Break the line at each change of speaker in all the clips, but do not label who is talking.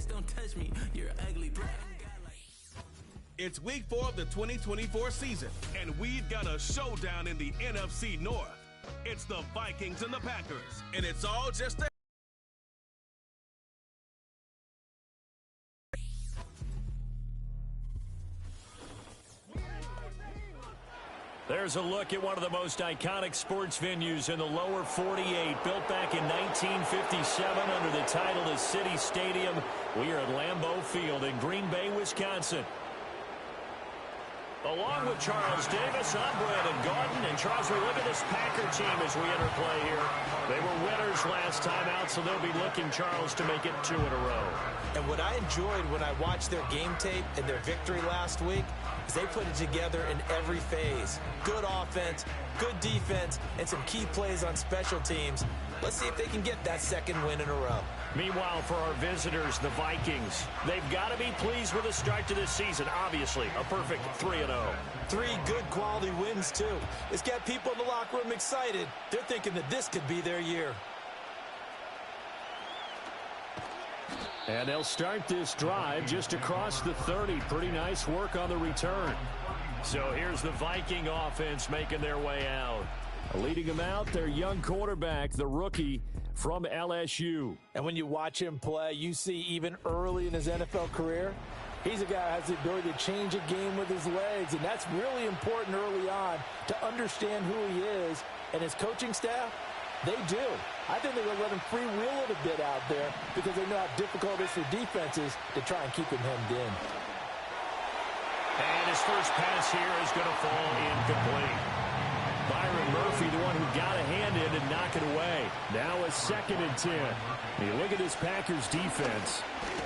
don't touch me. You're ugly.
It's week 4 of the 2024 season, and we've got a showdown in the NFC North. It's the Vikings and the Packers, and it's all just a
There's a look at one of the most iconic sports venues in the lower 48, built back in 1957 under the title of City Stadium. We are at Lambeau Field in Green Bay, Wisconsin. Along with Charles Davis, I'm Brandon Gaudin. And Charles, we look at this Packer team as we enter play here. They were winners last time out, so they'll be looking, Charles, to make it 2 in a row.
And what I enjoyed when I watched their game tape and their victory last week is they put it together in every phase. Good offense, good defense, and some key plays on special teams. Let's see if they can get that second win in a row.
Meanwhile, for our visitors, the Vikings, they've got to be pleased with the start to this season. Obviously, a perfect 3-0.
3 good quality wins, too. It's got people in the locker room excited. They're thinking that this could be their year.
And they'll start this drive just across the 30. Pretty nice work on the return. So here's the Viking offense making their way out. Leading them out, their young quarterback, the rookie from LSU.
And when you watch him play, you see even early in his NFL career, he's a guy who has the ability to change a game with his legs. And that's really important early on to understand who he is. And his coaching staff, they do. I think they're going to let him freewheel it a bit out there because they know how difficult it is for defenses to try and keep him hemmed in.
And his first pass here is going to fall incomplete. Byron Murphy, the one who got a hand in and knock it away. Now a 2nd and 10. You look at this Packers defense.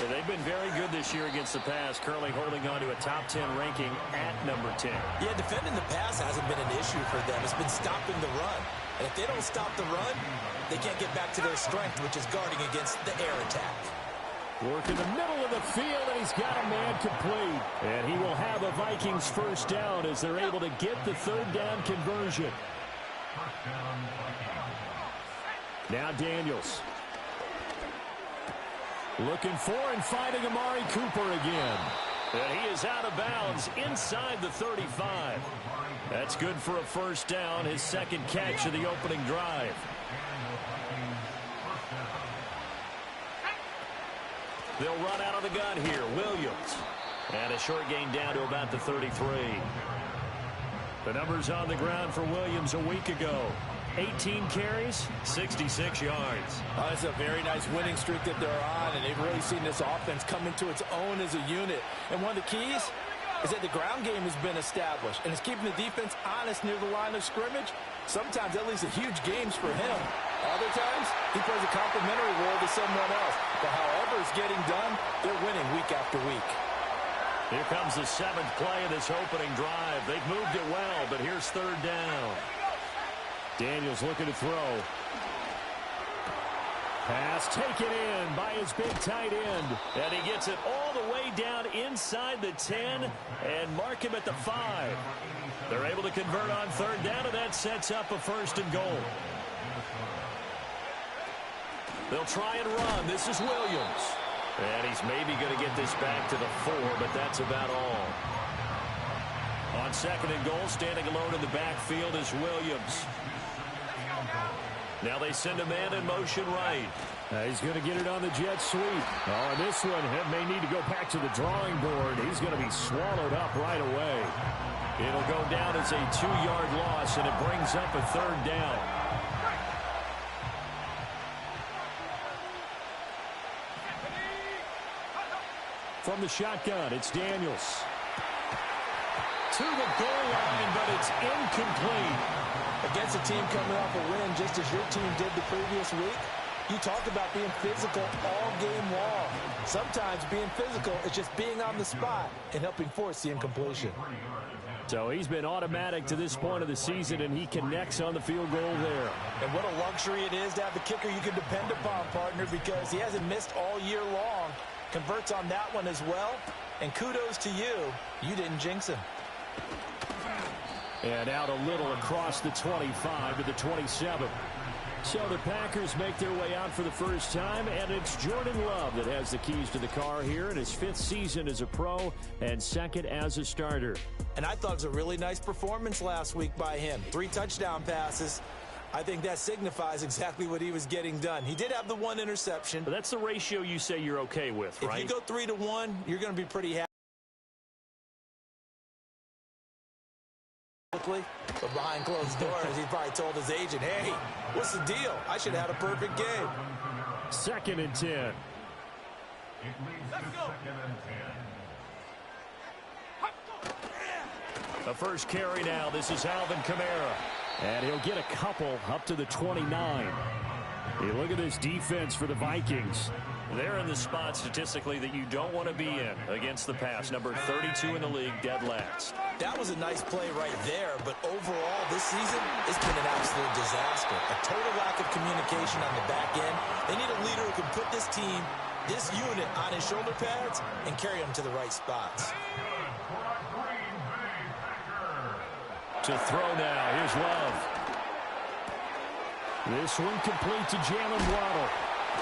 They've been very good this year against the pass, currently holding on to a top 10 ranking at number 10.
Yeah, defending the pass hasn't been an issue for them. It's been stopping the run. And if they don't stop the run, they can't get back to their strength, which is guarding against the air attack.
Work in the middle of the field, and he's got a man complete. And he will have a Vikings first down as they're able to get the 3rd down conversion. Now Daniels. Looking for and finding Amari Cooper again. And he is out of bounds inside the 35. That's good for a first down, his 2nd catch of the opening drive. They'll run out of the gun here. Williams. And a short gain down to about the 33. The numbers on the ground for Williams a week ago. 18 carries, 66 yards.
Oh, it's a very nice winning streak that they're on, and they've really seen this offense come into its own as a unit. And one of the keys is that the ground game has been established, and it's keeping the defense honest near the line of scrimmage. Sometimes that leads to huge games for him. Other times, he plays a complementary role to someone else. But however it's getting done, they're winning week after week.
Here comes the 7th play of this opening drive. They've moved it well, but here's 3rd down. Daniels looking to throw. Pass taken in by his big tight end. And he gets it all the way down inside the 10 and mark him at the 5. They're able to convert on 3rd down, and that sets up a 1st and goal. They'll try and run. This is Williams. And he's maybe going to get this back to the 4, but that's about all. On 2nd and goal, standing alone in the backfield is Williams. Now they send a man in motion right. He's going to get it on the jet sweep. Oh, and this one may need to go back to the drawing board. He's going to be swallowed up right away. It'll go down as a 2-yard loss, and it brings up a 3rd down. From the shotgun, it's Daniels. To the goal line, but it's incomplete.
Against a team coming off a win, just as your team did the previous week, you talked about being physical all game long. Sometimes being physical is just being on the spot and helping force the incompletion.
So he's been automatic to this point of the season, and he connects on the field goal there.
And what a luxury it is to have the kicker you can depend upon, partner, because he hasn't missed all year long. Converts on that one as well. And kudos to you. You didn't jinx him.
And out a little across the 25 to the 27. So the Packers make their way out for the first time, and it's Jordan Love that has the keys to the car here in his 5th season as a pro and 2nd as a starter.
And I thought it was a really nice performance last week by him. 3 touchdown passes. I think that signifies exactly what he was getting done. He did have the 1 interception.
But that's the ratio you say you're okay with, right?
If you go 3-1, you're going to be pretty happy. But behind closed doors, he probably told his agent, hey, what's the deal? I should have had a perfect game.
2nd and 10.
Let's go.
The first carry now. This is Alvin Kamara. And he'll get a couple up to the 29. You look at this defense for the Vikings. They're in the spot statistically that you don't want to be in against the pass. Number 32 in the league, dead last.
That was a nice play right there, but overall this season, it's been an absolute disaster. A total lack of communication on the back end. They need a leader who can put this team, this unit, on his shoulder pads and carry them to the right spots.
To throw now. Here's Love. This one complete to Jalen Waddle.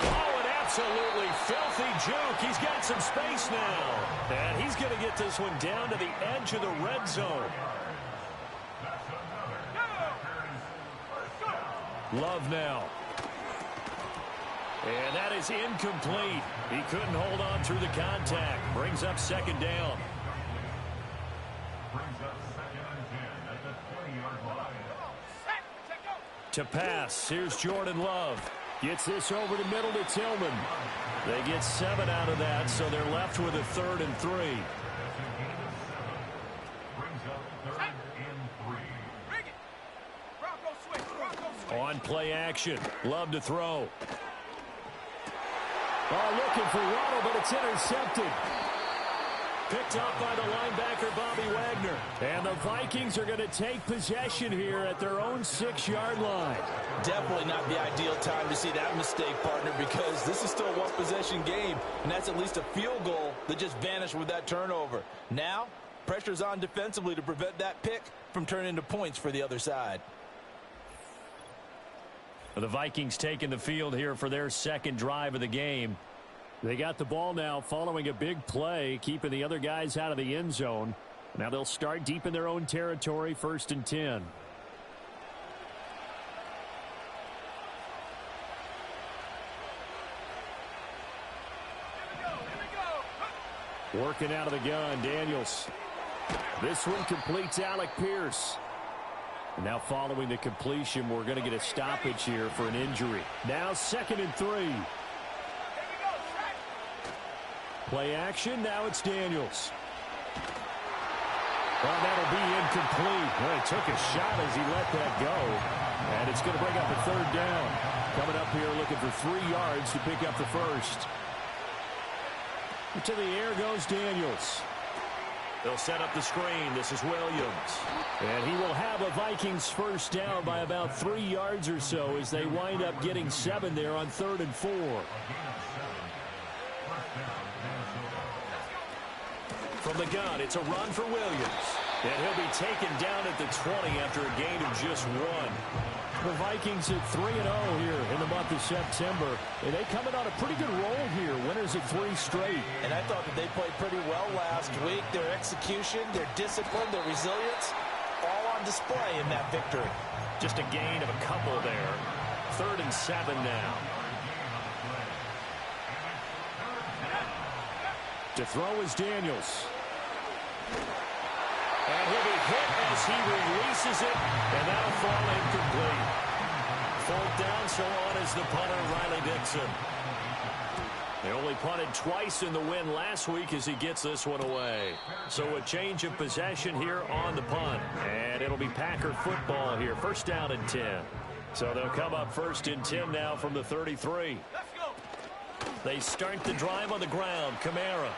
Oh, an absolutely filthy juke. He's got some space now. And he's going to get this one down to the edge of the red zone. Love now. And that is incomplete. He couldn't hold on through the contact. Brings up 2nd down. To pass, here's Jordan Love. Gets this over the middle to Tillman. They get 7 out of that, so they're left with a 3rd and 3. On play action, Love to throw. Oh, looking for Waddle, but it's intercepted. Picked up by the linebacker, Bobby Wagner. And the Vikings are going to take possession here at their own 6-yard line.
Definitely not the ideal time to see that mistake, partner, because this is still a one-possession game, and that's at least a field goal that just vanished with that turnover. Now, pressure's on defensively to prevent that pick from turning into points for the other side.
The Vikings taking the field here for their 2nd drive of the game. They got the ball now following a big play, keeping the other guys out of the end zone. Now they'll start deep in their own territory, 1st and 10. Working out of the gun, Daniels. This one completes Alec Pierce. Now following the completion, we're going to get a stoppage here for an injury. Now 2nd and 3. Play action, now it's Daniels. Well, that'll be incomplete. Well, he took a shot as he let that go. And it's going to bring up a 3rd down. Coming up here looking for 3 yards to pick up the 1st. To the air goes Daniels. They'll set up the screen. This is Williams. And he will have a Vikings 1st down by about 3 yards or so as they wind up getting 7 there on 3rd and 4. From the gun, it's a run for Williams. And he'll be taken down at the 20 after a gain of just 1. The Vikings at 3-0 here in the month of September. And they coming on a pretty good roll here. Winners of 3 straight.
And I thought that they played pretty well last week. Their execution, their discipline, their resilience, all on display in that victory.
Just a gain of a couple there. 3rd and 7 now. To throw is Daniels. And he'll be hit as he releases it, and that'll fall incomplete. 4th down, so on is the punter, Riley Dixon. They only punted twice in the win last week as he gets this one away. So a change of possession here on the punt. And it'll be Packer football here, 1st down and 10. So they'll come up 1st and 10 now from the 33. They start the drive on the ground. Kamara.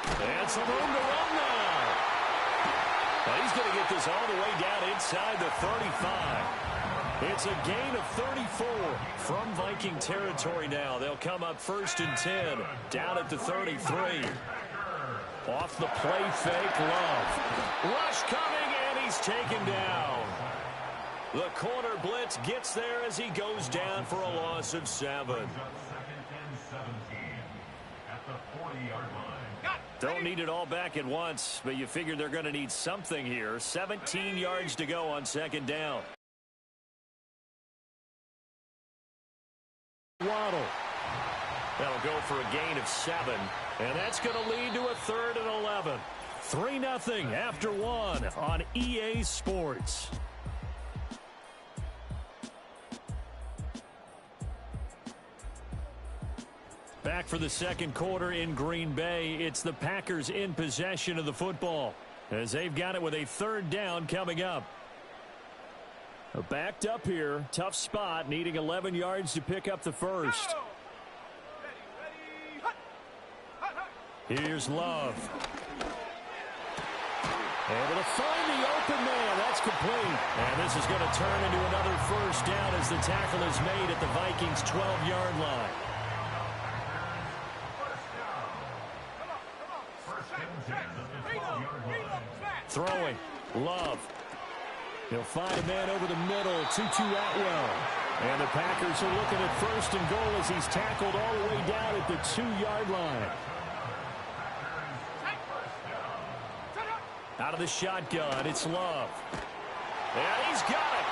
And some room to run now. Well, he's going to get this all the way down inside the 35. It's a gain of 34 from Viking territory now. They'll come up 1st and 10 down at the 33. Off the play fake, Love. Rush coming, and he's taken down. The corner blitz gets there as he goes down for a loss of 7.
Second and 17 at the 40-yard line.
Don't need it all back at once, but you figure they're going to need something here. 17 yards to go on second down. Waddle. That'll go for a gain of 7, and that's going to lead to a 3rd and 11. 3-0 after 1 on EA Sports. Back for the second quarter in Green Bay. It's the Packers in possession of the football as they've got it with a 3rd down coming up. Backed up here. Tough spot. Needing 11 yards to pick up the first. Here's Love. Able to find the open man. That's complete. And this is going to turn into another first down as the tackle is made at the Vikings' 12-yard line. Throwing. Love. He'll find a man over the middle. Tutu Atwell. And the Packers are looking at 1st and goal as he's tackled all the way down at the 2-yard line. Out of the shotgun, it's Love. And he's got it.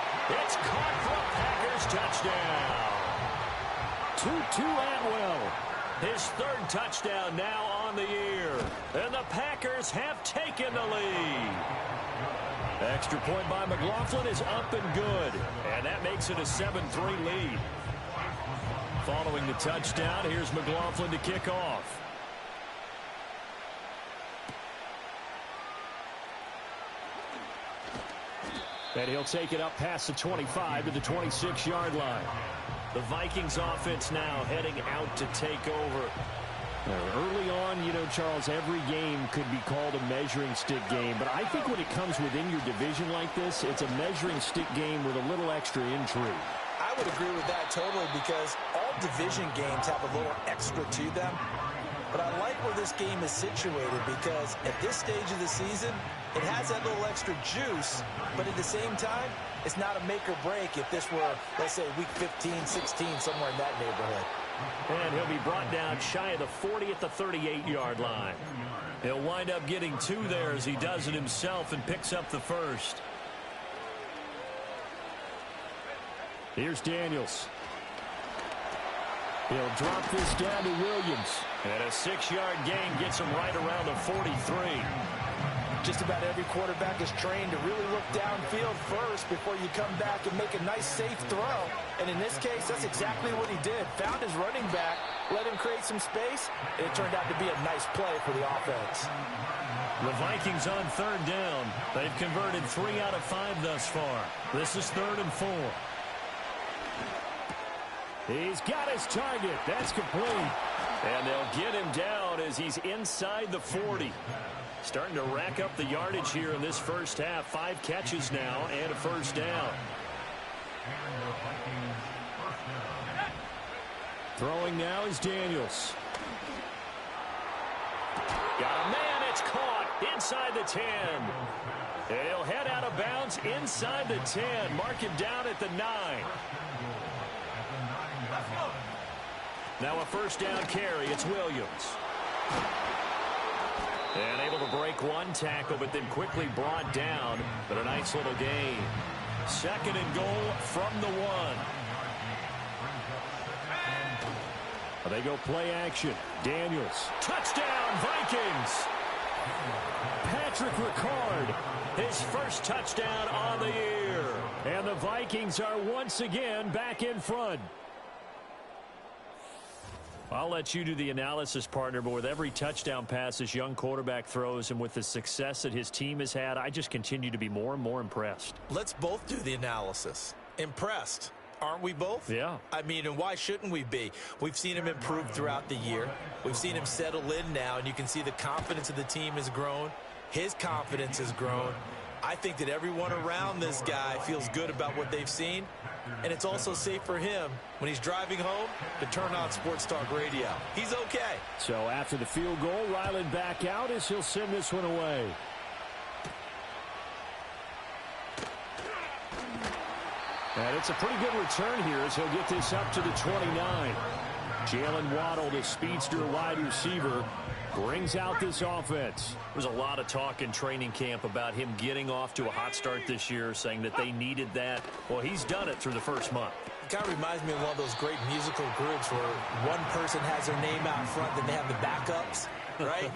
It's caught for a Packers touchdown. Tutu Atwell. His 3rd touchdown now on the year. And the Packers have taken the lead. Extra point by McLaughlin is up and good. And that makes it a 7-3 lead. Following the touchdown, here's McLaughlin to kick off. And he'll take it up past the 25 to the 26-yard line. The Vikings offense now heading out to take over. Early on, you know, Charles, every game could be called a measuring stick game. But I think when it comes within your division like this, it's a measuring stick game with a little extra intrigue.
I would agree with that totally because all division games have a little extra to them. But I like where this game is situated because at this stage of the season, it has that little extra juice, but at the same time, it's not a make or break if this were, let's say, week 15, 16, somewhere in that neighborhood.
And he'll be brought down shy of the 40 at the 38-yard line. He'll wind up getting 2 there as he does it himself and picks up the first. Here's Daniels. He'll drop this down to Williams. And a 6-yard gain gets him right around the 43.
Just about every quarterback is trained to really look downfield first before you come back and make a nice, safe throw. And in this case, that's exactly what he did. Found his running back, let him create some space, and it turned out to be a nice play for the offense.
The Vikings on 3rd down. They've converted 3 out of 5 thus far. This is 3rd and 4. He's got his target. That's complete. And they'll get him down as he's inside the 40. Starting to rack up the yardage here in this first half. 5 catches now and a first down. Throwing now is Daniels. Got a man. It's caught inside the 10. He'll head out of bounds inside the 10. Mark him down at the 9. Now a first down carry. It's Williams. And able to break one tackle, but then quickly brought down. But a nice little gain. 2nd and goal from the 1. They go play action. Daniels. Touchdown, Vikings. Patrick Ricard, his first touchdown on the year. And the Vikings are once again back in front. I'll let you do the analysis, partner, but with every touchdown pass this young quarterback throws and with the success that his team has had, I just continue to be more and more impressed.
Let's both do the analysis. Impressed. Aren't we both?
Yeah.
I mean, and why shouldn't we be? We've seen him improve throughout the year. We've seen him settle in now, and you can see the confidence of the team has grown. His confidence has grown. I think that everyone around this guy feels good about what they've seen. And it's also safe for him when he's driving home to turn on Sports Talk Radio. He's okay.
So after the field goal, Ryland back out as he'll send this one away. And it's a pretty good return here as he'll get this up to the 29. Jalen Waddle, the speedster wide receiver, brings out this offense.
There's a lot of talk in training camp about him getting off to a hot start this year, saying that they needed that. Well, he's done it through the first month.
It kind of reminds me of one of those great musical groups where one person has their name out front, then they have the backups, right?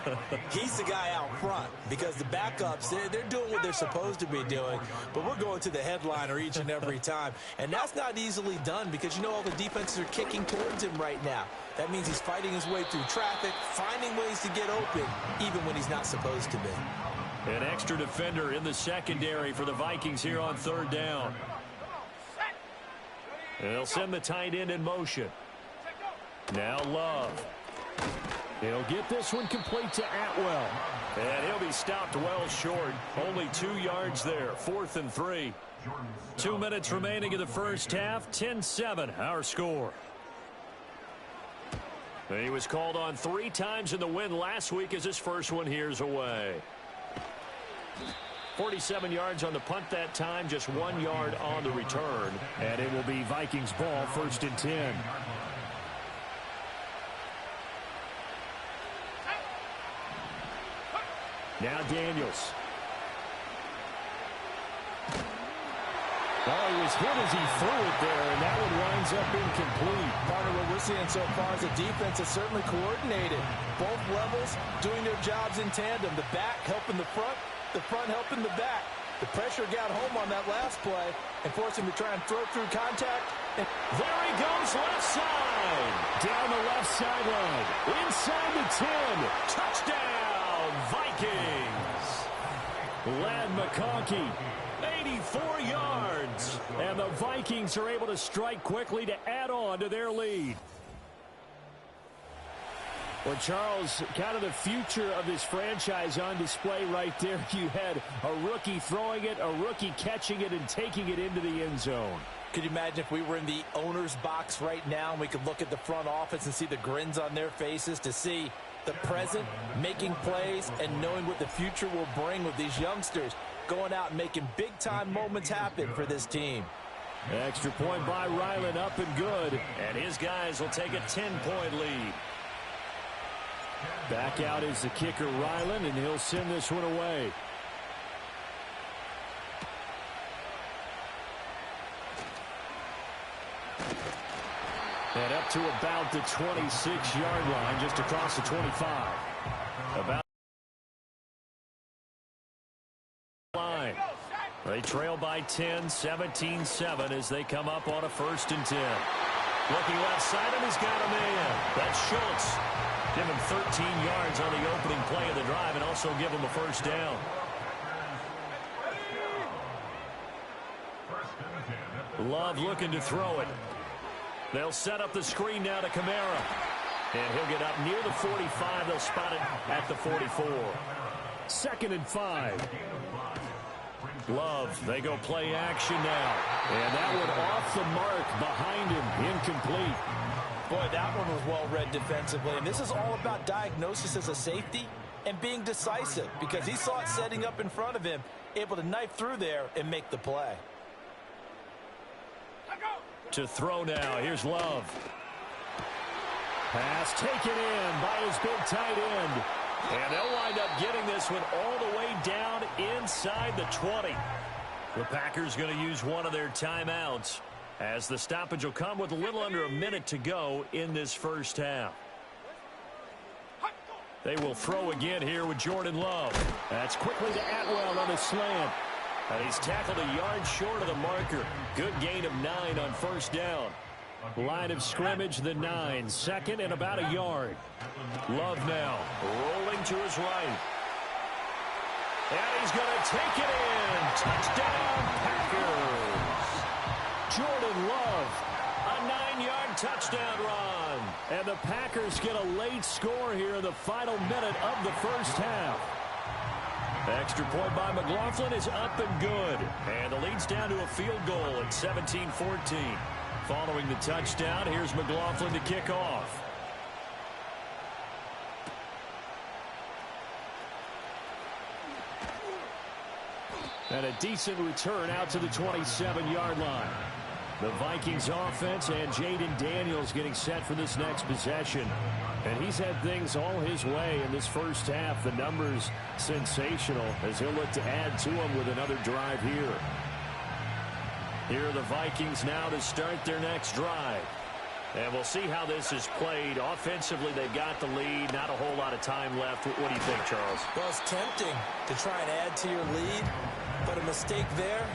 He's the guy out front because the backups, they're doing what they're supposed to be doing, but we're going to the headliner each and every time. And that's not easily done because, you know, all the defenses are kicking towards him right now. That means he's fighting his way through traffic, finding ways to get open, even when he's not supposed to be.
An extra defender in the secondary for the Vikings here on third down. They'll send the tight end in motion. Now Love. He'll get this one complete to Atwell. And he'll be stopped well short. Only 2 yards there. 4th and 3. 2 minutes remaining in the first half. 10-7 our score. He was called on 3 times in the win last week as his first one here's away. 47 yards on the punt that time, just 1 yard on the return. And it will be Vikings ball, 1st and 10. Now Daniels. Oh, he was hit as he threw it there, and that one winds up incomplete.
Partner, what we're seeing so far is the defense is certainly coordinated. Both levels doing their jobs in tandem. The back helping the front helping the back. The pressure got home on that last play and forced him to try and throw through contact.
And there he goes left side. Down the left sideline. Inside the 10. Touchdown, Vikings. Ladd McConkey, 84 yards. And the Vikings are able to strike quickly to add on to their lead. Well, Charles, kind of the future of this franchise on display right there. You had a rookie throwing it, a rookie catching it, and taking it into the end zone.
Could you imagine if we were in the owner's box right now and we could look at the front office and see the grins on their faces, to see the present making plays and knowing what the future will bring with these youngsters going out and making big-time moments happen for this team.
Extra point by Ryland, up and good.
And his guys will take a 10-point lead.
Back out is the kicker, Ryland, and he'll send this one away. And up to about the 26-yard line, just across the 25. About line. They trail by 10, 17-7 as they come up on a 1st and 10. Looking left side, and he's got a man. That's Schultz. Give him 13 yards on the opening play of the drive and also give him a 1st down. Love looking to throw it. They'll set up the screen now to Kamara. And he'll get up near the 45. They'll spot it at the 44. 2nd and 5. Love, they go play action now. And that one off the mark behind him, incomplete.
Boy, that one was well read defensively. And this is all about diagnosis as a safety and being decisive because he saw it setting up in front of him, able to knife through there and make the play.
To throw now, here's Love. Pass taken in by his big tight end. And they'll wind up getting this one all the way down inside the 20. The Packers going to use one of their timeouts, as the stoppage will come with a little under a minute to go in this first half. They will throw again here with Jordan Love. That's quickly to Atwell on a slant. And he's tackled a yard short of the marker. Good gain of 9 on 1st down. Line of scrimmage, the 9. 2nd and about a yard. Love now rolling to his right. And he's going to take it in. Touchdown, Packers. Jordan Love, a 9-yard touchdown run. And the Packers get a late score here in the final minute of the first half. Extra point by McLaughlin is up and good. And the lead's down to a field goal at 17-14. Following the touchdown, here's McLaughlin to kick off. And a decent return out to the 27-yard line. The Vikings offense and Jaden Daniels getting set for this next possession. And he's had things all his way in this first half. The numbers sensational as he'll look to add to them with another drive here. Here are the Vikings now to start their next drive. And we'll see how this is played. Offensively, they've got the lead. Not a whole lot of time left. What do you think, Charles?
Well, it's tempting to try and add to your lead, but a mistake there,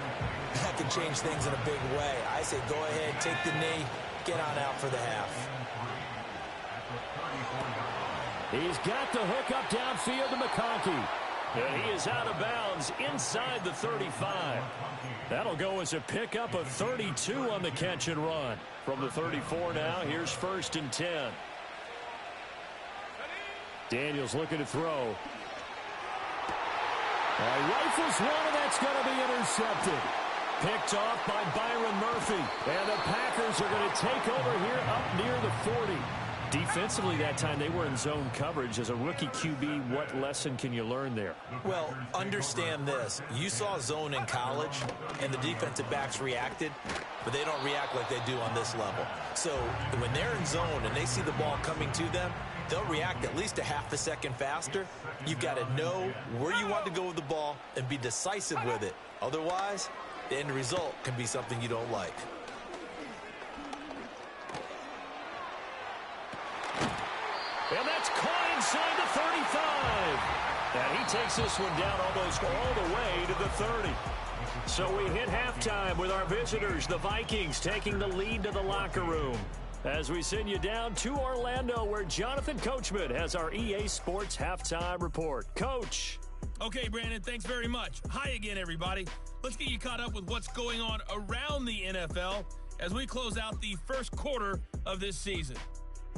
that could change things in a big way. I say go ahead, take the knee, get on out for the half.
He's got the hook up downfield to McConkey. And he is out of bounds inside the 35. That'll go as a pickup of 32 on the catch and run. From the 34 now, here's 1st and 10. Daniels looking to throw. Rifles one, and that's going to be intercepted. Picked off by Byron Murphy. And the Packers are going to take over here up near the 40. Defensively that time, they were in zone coverage. As a rookie QB, what lesson can you learn there?
Well, understand this. You saw zone in college, and the defensive backs reacted, but they don't react like they do on this level. So when they're in zone and they see the ball coming to them, they'll react at least a half a second faster. You've got to know where you want to go with the ball and be decisive with it. Otherwise, the end result can be something you don't like.
And that's caught inside the 35. And he takes this one down almost all the way to the 30. So we hit halftime with our visitors, the Vikings, taking the lead to the locker room. As we send you down to Orlando, where Jonathan Coachman has our EA Sports Halftime Report. Coach.
Okay, Brandon, thanks very much. Hi again, everybody. Let's get you caught up with what's going on around the NFL as we close out the first quarter of this season.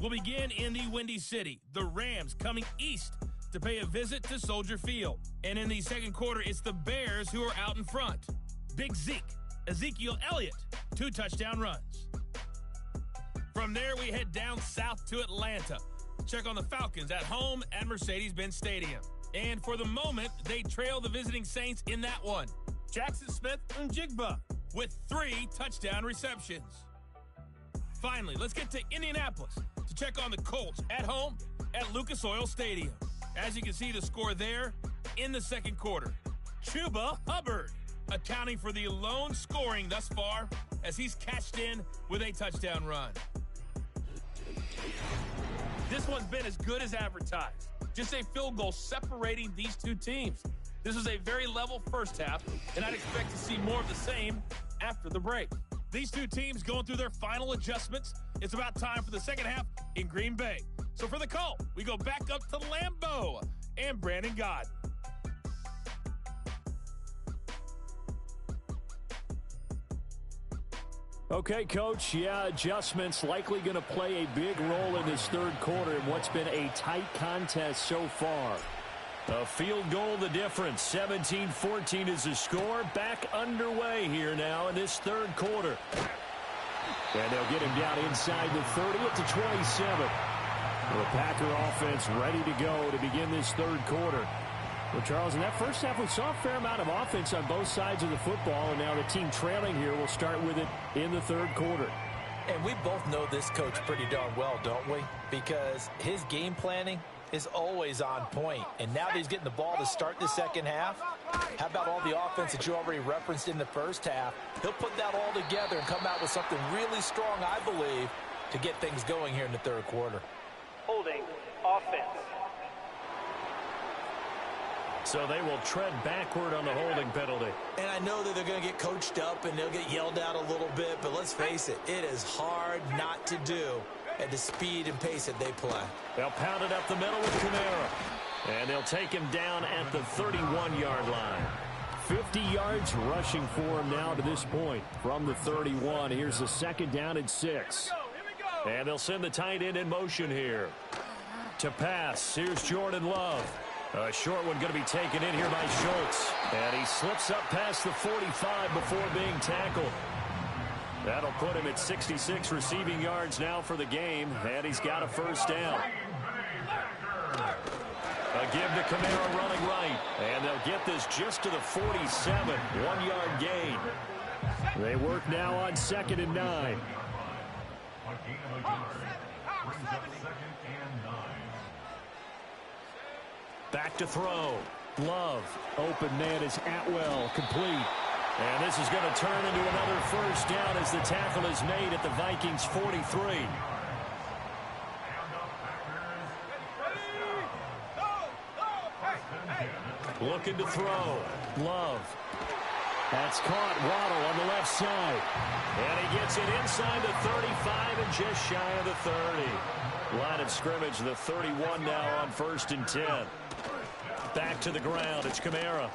We'll begin in the Windy City. The Rams coming east to pay a visit to Soldier Field. And in the second quarter, it's the Bears who are out in front. Big Zeke, Ezekiel Elliott, 2 touchdown runs. From there, we head down south to Atlanta. Check on the Falcons at home at Mercedes-Benz Stadium. And for the moment, they trail the visiting Saints in that one. Jackson Smith-Njigba with 3 touchdown receptions. Finally, let's get to Indianapolis to check on the Colts at home at Lucas Oil Stadium. As you can see, the score there in the second quarter. Chuba Hubbard accounting for the lone scoring thus far as he's cashed in with a touchdown run. This one's been as good as advertised. Just a field goal separating these two teams. This was a very level first half, and I'd expect to see more of the same after the break. These two teams going through their final adjustments. It's about time for the second half in Green Bay. So for the call, we go back up to Lambeau and Brandon Gaudin.
Okay, Coach. Yeah, adjustments likely going to play a big role in this third quarter in what's been a tight contest so far. A field goal the difference. 17-14 is the score. Back underway here now in this third quarter. And they'll get him down inside the 30 at the 27. The Packer offense ready to go to begin this third quarter. Well, Charles, in that first half, we saw a fair amount of offense on both sides of the football, and now the team trailing here will start with it in the third quarter.
And we both know this coach pretty darn well, don't we? Because his game planning is always on point. And now that he's getting the ball to start the second half, how about all the offense that you already referenced in the first half? He'll put that all together and come out with something really strong, I believe, to get things going here in the third quarter.
Holding offense.
So they will tread backward on the holding penalty.
And I know that they're going to get coached up and they'll get yelled at a little bit, but let's face it, it is hard not to do at the speed and pace that they play.
They'll pound it up the middle with Kamara. And they'll take him down at the 31-yard line. 50 yards rushing for him now to this point from the 31. Here's the second down and 6. And they'll send the tight end in motion here. To pass, here's Jordan Love. A short one going to be taken in here by Schultz. And he slips up past the 45 before being tackled. That'll put him at 66 receiving yards now for the game. And he's got a first down. A give to Kamara running right. And they'll get this just to the 47. 1-yard gain. They work now on 2nd and 9.
A gain of a yard. Brings up 2nd and 9.
Back to throw. Love. Open man is Atwell. Complete. And this is going to turn into another first down as the tackle is made at the Vikings 43. Looking to throw. Love. That's caught. Waddle on the left side. And he gets it inside the 35 and just shy of the 30. Line of scrimmage, the 31 now on 1st and 10. Back to the ground. It's Kamara.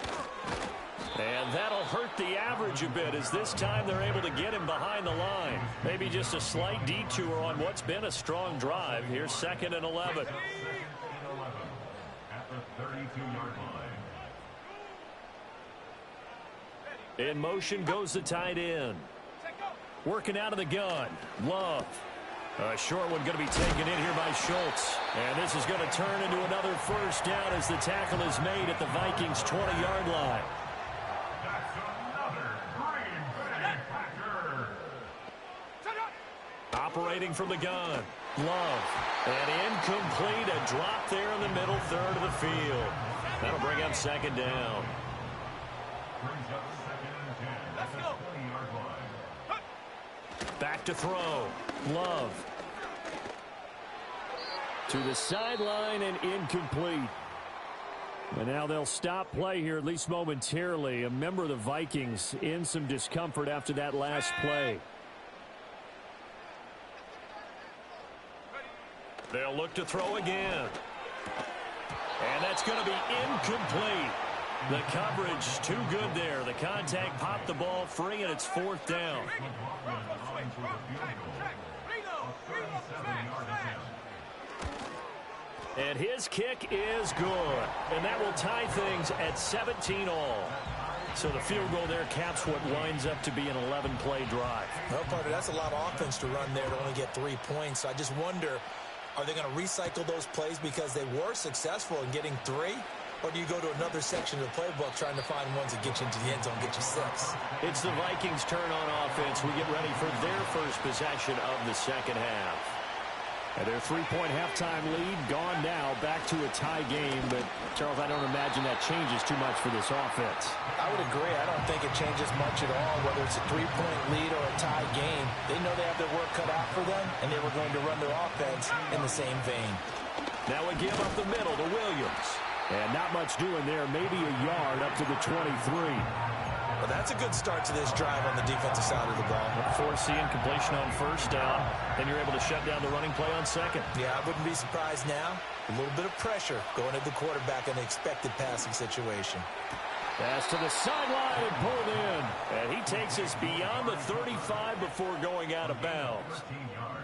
And that'll hurt the average a bit as this time they're able to get him behind the line. Maybe just a slight detour on what's been a strong drive. Here's 2nd and 11.
At the 32-yard line.
In motion goes the tight end. Working out of the gun. Love. A short one going to be taken in here by Schultz. And this is going to turn into another first down as the tackle is made at the Vikings 20-yard line.
That's another Green Bay Packer.
Operating from the gun. Love. And incomplete. A drop there in the middle third of the field. That'll bring up 2nd down.
Brings up 2nd and 10. That's a 20-yard line.
Back to throw. Love. To the sideline and incomplete. And now they'll stop play here, at least momentarily. A member of the Vikings in some discomfort after that last play. They'll look to throw again. And that's going to be incomplete. The coverage too good there. The contact popped the ball free, and it's 4th down. And his kick is good. And that will tie things at 17 all. So the field goal there caps what winds up to be an 11-play drive.
Well, Parker, that's a lot of offense to run there to only get 3 points. So I just wonder, are they going to recycle those plays because they were successful in getting 3? Or do you go to another section of the playbook trying to find ones that get you into the end zone, get you 6?
It's the Vikings' turn on offense. We get ready for their first possession of the second half. And their 3-point halftime lead gone now, back to a tie game. But, Charles, I don't imagine that changes too much for this offense.
I would agree. I don't think it changes much at all, whether it's a 3-point lead or a tie game. They know they have their work cut out for them, and they were going to run their offense in the same vein.
Now a give up the middle to Williams. And not much doing there, maybe a yard up to the 23.
Well, that's a good start to this drive on the defensive side of the ball.
Forcing completion on 1st down. Then you're able to shut down the running play on 2nd.
Yeah, I wouldn't be surprised now. A little bit of pressure going at the quarterback in the expected passing situation.
Pass to the sideline and pulled in. And he takes us beyond the 35 before going out of bounds.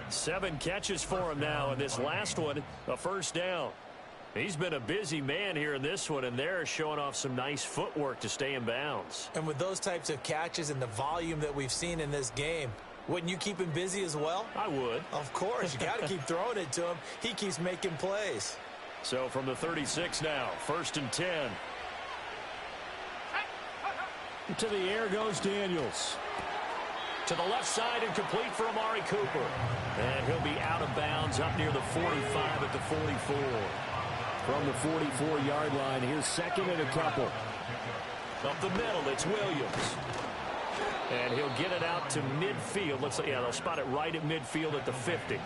7 catches for him now, and this last one, a first down. He's been a busy man here in this one, and they're showing off some nice footwork to stay in bounds.
And with those types of catches and the volume that we've seen in this game, wouldn't you keep him busy as well?
I would.
Of course. You got to keep throwing it to him. He keeps making plays.
So from the 36 now, 1st and 10. To the air goes Daniels. To the left side and complete for Amari Cooper. And he'll be out of bounds up near the 45 at the 44. From the 44-yard line, here's 2nd and a couple. Up the middle, it's Williams. And he'll get it out to midfield. Looks like, yeah, they'll spot it right at midfield at the 50.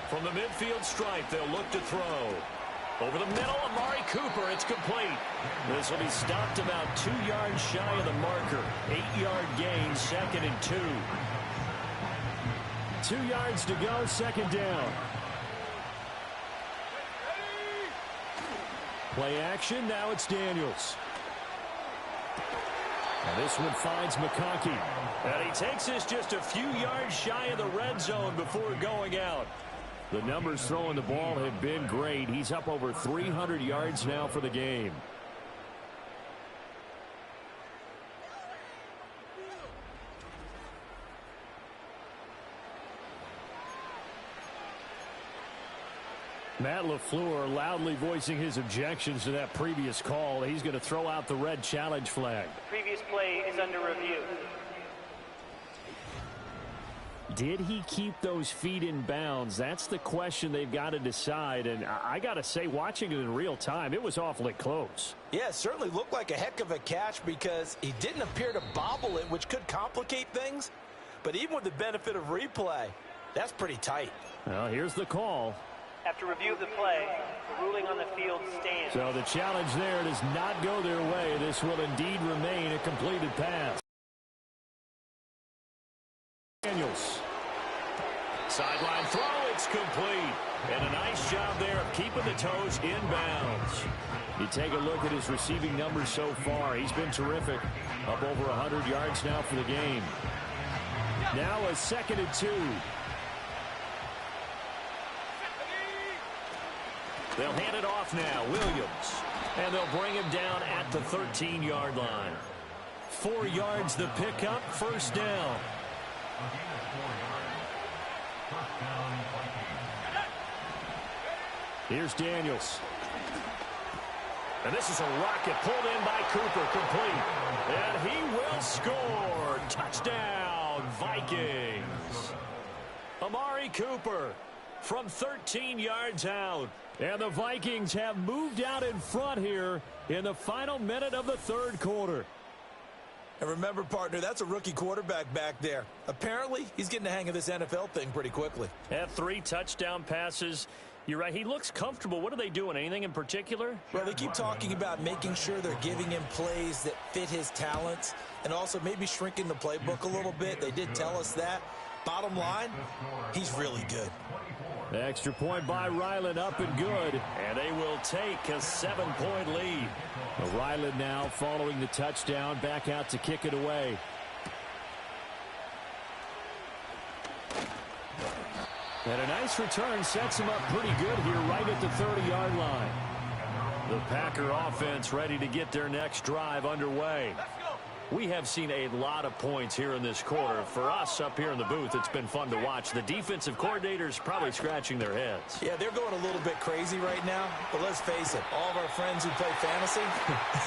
From the midfield stripe, they'll look to throw. Over the middle, Amari Cooper, it's complete. This will be stopped about 2 yards shy of the marker. 8-yard gain, 2nd and 2. 2 yards to go, 2nd down. Play action, now it's Daniels. And this one finds McConkey. And he takes us just a few yards shy of the red zone before going out. The numbers throwing the ball have been great. He's up over 300 yards now for the game. Matt LaFleur loudly voicing his objections to that previous call. He's going to throw out the red challenge flag.
The previous play is under review.
Did he keep those feet in bounds? That's the question they've got to decide. And I got to say, watching it in real time, it was awfully close.
Yeah, it certainly looked like a heck of a catch because he didn't appear to bobble it, which could complicate things. But even with the benefit of replay, that's pretty tight.
Well, here's the call.
After review of the play, the ruling on the field stands.
So the challenge there does not go their way. This will indeed remain a completed pass. Daniels.
Sideline throw, it's complete. And a nice job there of keeping the toes in bounds.
You take a look at his receiving numbers so far. He's been terrific. Up over 100 yards now for the game. Now a 2nd and 2.
They'll hand it off now. Williams. And they'll bring him down at the 13-yard line.
4 yards the pickup. First down. Here's Daniels.
And this is a rocket pulled in by Cooper, complete. And he will score. Touchdown, Vikings. Amari Cooper from 13 yards out.
And the Vikings have moved out in front here in the final minute of the third quarter.
And remember, partner, that's a rookie quarterback back there. Apparently, he's getting the hang of this NFL thing pretty quickly.
Had 3 touchdown passes. You're right. He looks comfortable. What are they doing? Anything in particular?
Well, they keep talking about making sure they're giving him plays that fit his talents and also maybe shrinking the playbook a little bit. They did tell us that. Bottom line, he's really good.
The extra point by Ryland up and good.
And they will take a 7-point lead.
Ryland now following the touchdown back out to kick it away. And a nice return sets him up pretty good here right at the 30-yard line.
The Packer offense ready to get their next drive underway. We have seen a lot of points here in this quarter. For us up here in the booth, it's been fun to watch. The defensive coordinators probably scratching their heads.
Yeah, they're going a little bit crazy right now. But let's face it, all of our friends who play fantasy,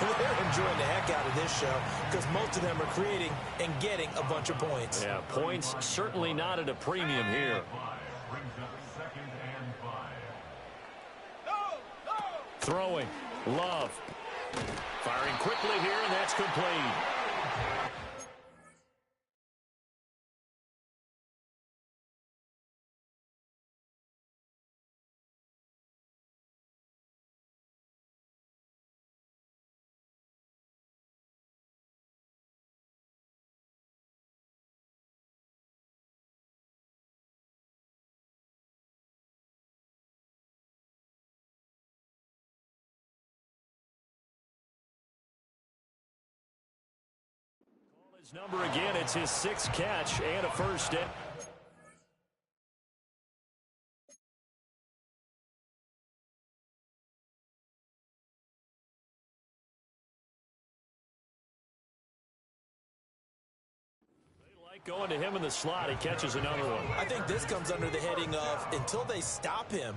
they're enjoying the heck out of this show because most of them are creating and getting a bunch of points.
Yeah, points certainly not at a premium here.
Throwing. Love.
Firing quickly here, and that's complete. His number again, it's his 6th catch and a first down. Going to him in the slot, he catches another one.
I think this comes under the heading of until they stop him,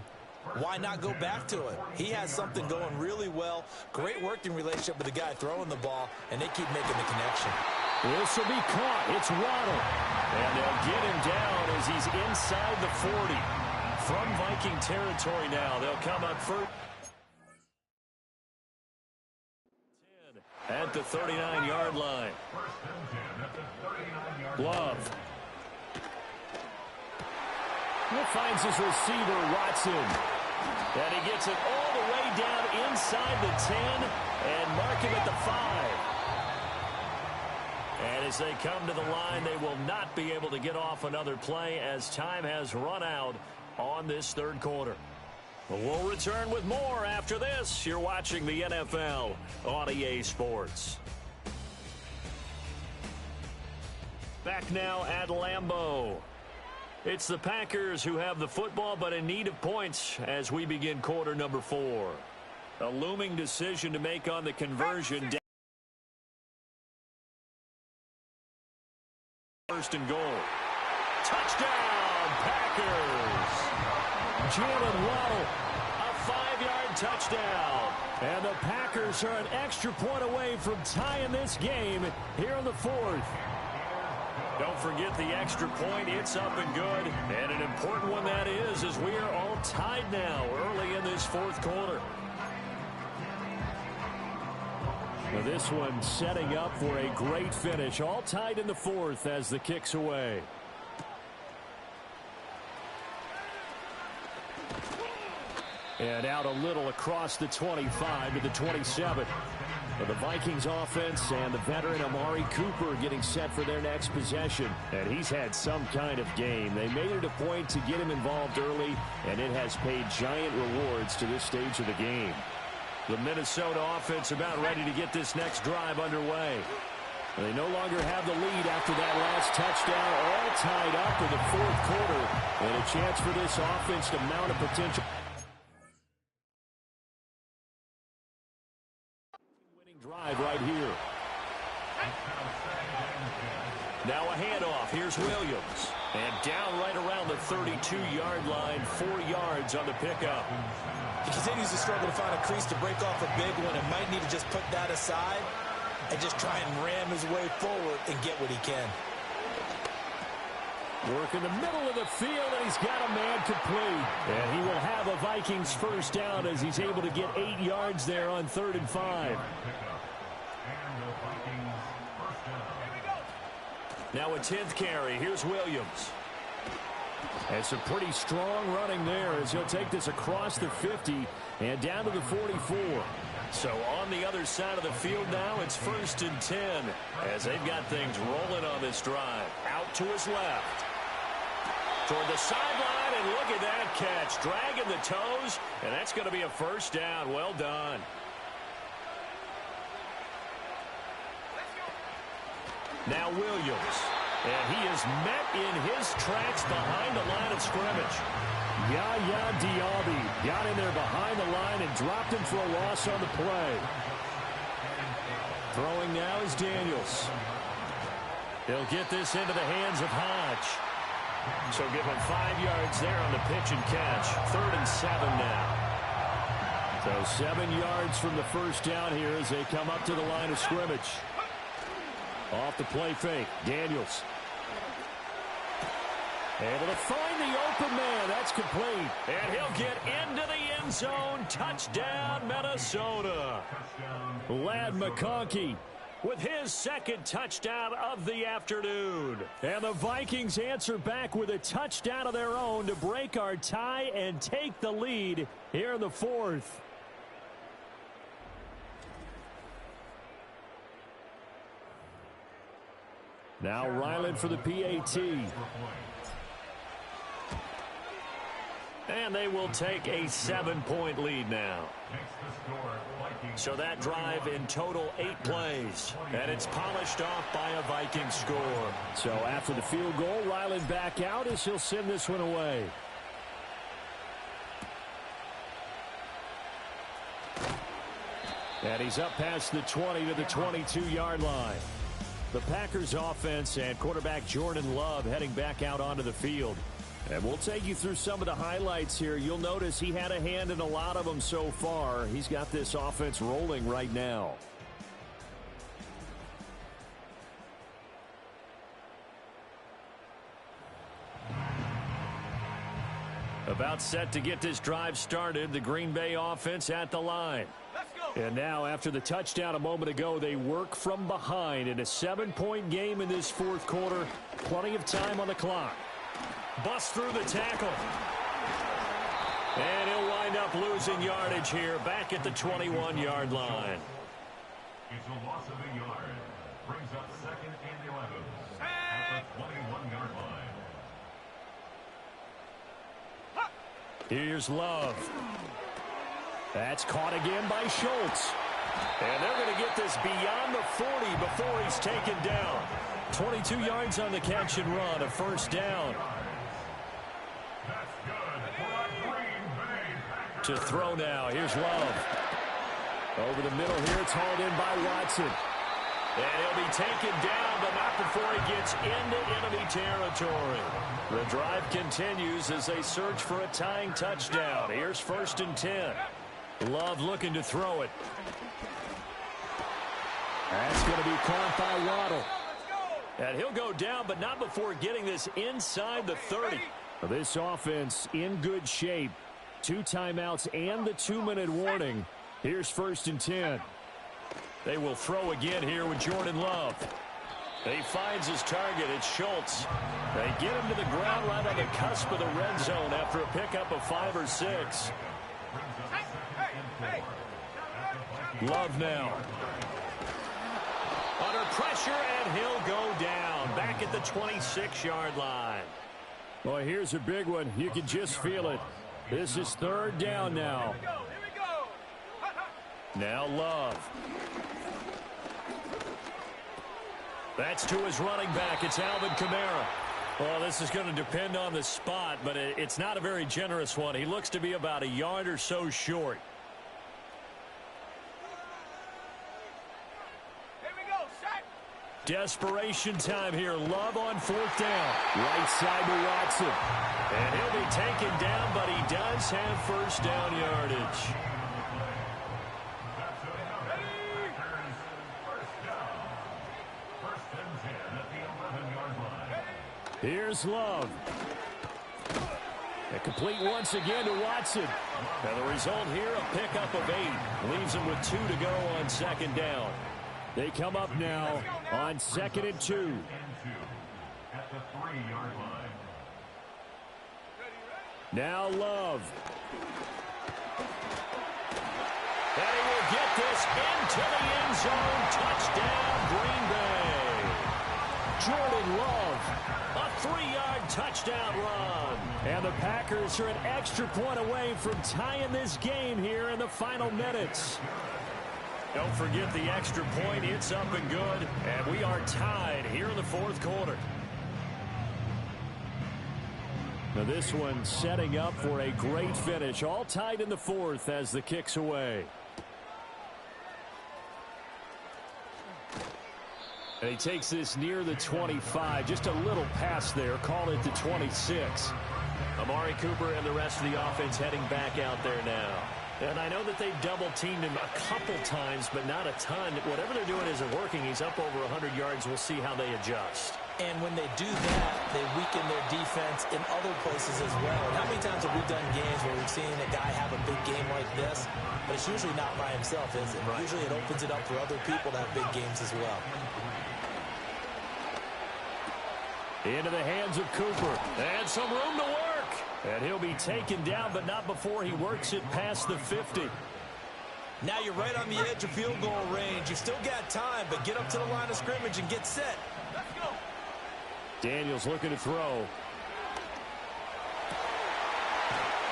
why not go back to it? He has something going really well. Great working relationship with the guy throwing the ball, and they keep making the connection.
This will be caught. It's Waddle.
And they'll get him down as he's inside the 40. From Viking territory now, they'll come up first. At the 39-yard line.
Love. He finds his receiver, Watson.
And he gets it all the way down inside the 10 and mark him at the 5. And as they come to the line, they will not be able to get off another play as time has run out on this third quarter. We'll return with more after this. You're watching the NFL on EA Sports. Back now at Lambeau. It's the Packers who have the football but in need of points as we begin quarter number 4. A looming decision to make on the conversion. First and goal. Touchdown, Packers.
Jalen Waddle, a 5-yard touchdown. And the Packers are an extra point away from tying this game here in the fourth. Don't forget the extra point. It's up and good. And an important one that is, as we are all tied now early in this fourth quarter. Now this one setting up for a great finish. All tied in the fourth as the kick's away. And out a little across the 25 to the 27. The Vikings offense and the veteran Amari Cooper getting set for their next possession. And he's had some kind of game. They made it a point to get him involved early, and it has paid giant rewards to this stage of the game. The Minnesota offense about ready to get this next drive underway. They no longer have the lead after that last touchdown, all tied up in the fourth quarter. And a chance for this offense to mount a potential drive right here. Now a handoff. Here's Williams. And down right around the 32-yard line, 4 yards on the pickup.
He continues to struggle to find a crease to break off a big one and might need to just put that aside and just try and ram his way forward and get what he can.
Work in the middle of the field, and he's got a man complete. And he will have a Vikings first down as he's able to get 8 yards there on 3rd and 5. Now a 10th carry. Here's Williams. And some pretty strong running there as he'll take this across the 50 and down to the 44. So on the other side of the field now, it's 1st and 10 as they've got things rolling on this drive. Out to his left. Toward the sideline, and look at that catch. Dragging the toes, and that's going to be a first down. Well done. Now Williams. And he is met in his tracks behind the line of scrimmage. Yaya Diaby got in there behind the line and dropped him for a loss on the play. Throwing now is Daniels. He'll get this into the hands of Hodge. So give him 5 yards there on the pitch and catch. 3rd and 7 now. So 7 yards from the first down here as they come up to the line of scrimmage. Off the play fake, Daniels. Able to find the open man. That's complete. And he'll get into the end zone. Touchdown, Minnesota. Ladd McConkey with his second touchdown of the afternoon. And the Vikings answer back with a touchdown of their own to break our tie and take the lead here in the fourth. Now Ryland for the PAT. And they will take a 7-point lead now. So that drive in total 8 plays. And it's polished off by a Viking score. So after the field goal, Ryland back out as he'll send this one away. And he's up past the 20 to the 22-yard line. The Packers offense and quarterback Jordan Love heading back out onto the field. And we'll take you through some of the highlights here. You'll notice he had a hand in a lot of them so far. He's got this offense rolling right now. About set to get this drive started. The Green Bay offense at the line. And now, after the touchdown a moment ago, they work from behind in a 7-point game in this fourth quarter. Plenty of time on the clock. Bust through the tackle. And he'll wind up losing yardage here back at the 21-yard line.
It's a loss of a yard. Brings up 2nd and 11 at the 21-yard line.
Here's Love. That's caught again by Schultz. And they're going to get this beyond the 40 before he's taken down. 22 yards on the catch and run, a first down. To throw now, here's Love. Over the middle here, it's hauled in by Watson.
And he'll be taken down, but not before he gets into enemy territory. The drive continues as they search for a tying touchdown. Here's 1st and 10. Love looking to throw it.
That's going to be caught by Waddle.
And he'll go down, but not before getting this inside the 30.
This offense in good shape. 2 timeouts and the 2-minute warning. Here's 1st and 10.
They will throw again here with Jordan Love. He finds his target. It's Schultz. They get him to the ground right on the cusp of the red zone after a pickup of 5 or 6. Love now. Under pressure, and he'll go down. Back at the 26-yard line.
Boy, here's a big one. You can just feel it. This is 3rd down now.
Now Love. That's to his running back. It's Alvin Kamara. Well, this is going to depend on the spot, but it's not a very generous one. He looks to be about a yard or so short. Desperation time here. Love on 4th down.
Right side to Watson.
And he'll be taken down, but he does have 1st down yardage.
Here's Love.
A complete once again to Watson. And the result here, a pickup of 8. Leaves him with 2 to go on 2nd down.
They come up now on 2nd and 2.
At the 3-yard line.
Now Love.
And he will get this into the end zone. Touchdown, Green Bay. Jordan Love, a 3-yard touchdown run.
And the Packers are an extra point away from tying this game here in the final minutes.
Don't forget the extra point. It's up and good. And we are tied here in the 4th quarter.
Now this one setting up for a great finish. All tied in the 4th as the kick's away. And he takes this near the 25. Just a little pass there. Call it the 26.
Amari Cooper and the rest of the offense heading back out there now. And I know that they've double-teamed him a couple times, but not a ton. Whatever they're doing isn't working. He's up over 100 yards. We'll see how they adjust.
And when they do that, they weaken their defense in other places as well. And how many times have we done games where we've seen a guy have a big game like this? But it's usually not by himself, is it? Right. Usually it opens it up for other people to have big games as well.
Into the hands of Cooper. And some room to work. And he'll be taken down, but not before he works it past the 50.
Now you're right on the edge of field goal range. You've still got time, but get up to the line of scrimmage and get set. Let's go.
Daniels looking to throw.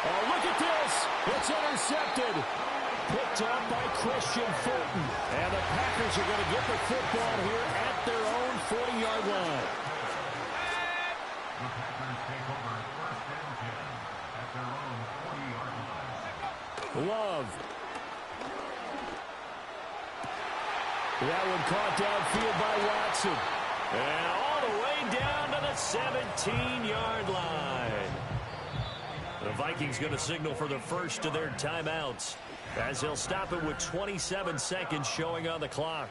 Oh, look at this. It's intercepted. Picked up by Christian Fulton.
And the Packers are going to get the football here at their own 40-yard line.
The Packers take over 1st and 10 at their own 40-yard line.
Love. That one caught downfield by Watson.
And all the way down to the 17-yard line. The Vikings going to signal for the first of their timeouts as they'll stop it with 27 seconds showing on the clock.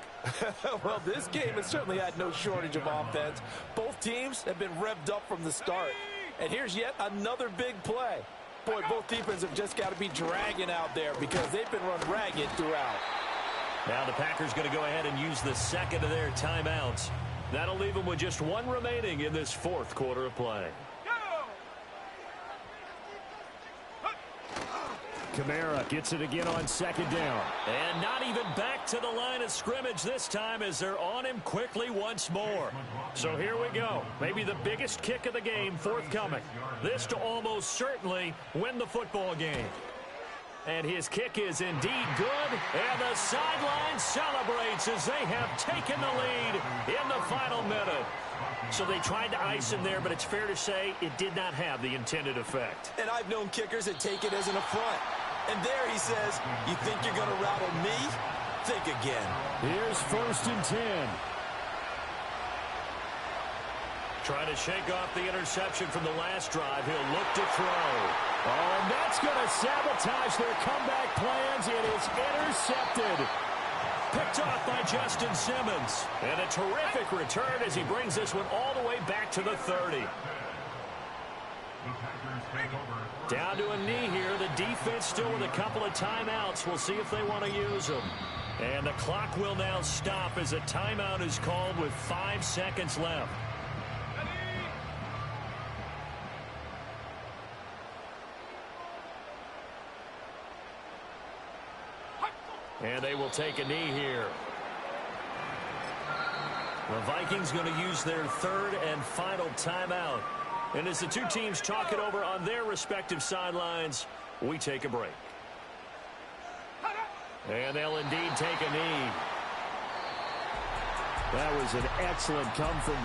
Well, this game has certainly had no shortage of offense. Both teams have been revved up from the start. And here's yet another big play. Boy, both defenses have just got to be dragging out there because they've been run ragged throughout.
Now the Packers going to go ahead and use the second of their timeouts. That'll leave them with just one remaining in this 4th quarter of play.
Kamara gets it again on 2nd down.
And not even back to the line of scrimmage this time as they're on him quickly once more. So here we go. Maybe the biggest kick of the game forthcoming. This to almost certainly win the football game. And his kick is indeed good. And the sideline celebrates as they have taken the lead in the final minute. So they tried to ice him there, but it's fair to say it did not have the intended effect.
And I've known kickers that take it as an affront. And there he says, you think you're going to rattle me? Think back again.
Here's 1st and 10.
Trying to shake off the interception from the last drive. He'll look to throw.
Oh, and that's going to sabotage their comeback plans. It is intercepted.
Picked off by Justin Simmons. And a terrific return as he brings this one all the way back to the 30. Down to a knee here. The defense still with a couple of timeouts. We'll see if they want to use them. And the clock will now stop as a timeout is called with 5 seconds left. And they will take a knee here. The Vikings going to use their 3rd and final timeout. And as the two teams talk it over on their respective sidelines, we take a break. And they'll indeed take a knee.
That was an excellent come from behind.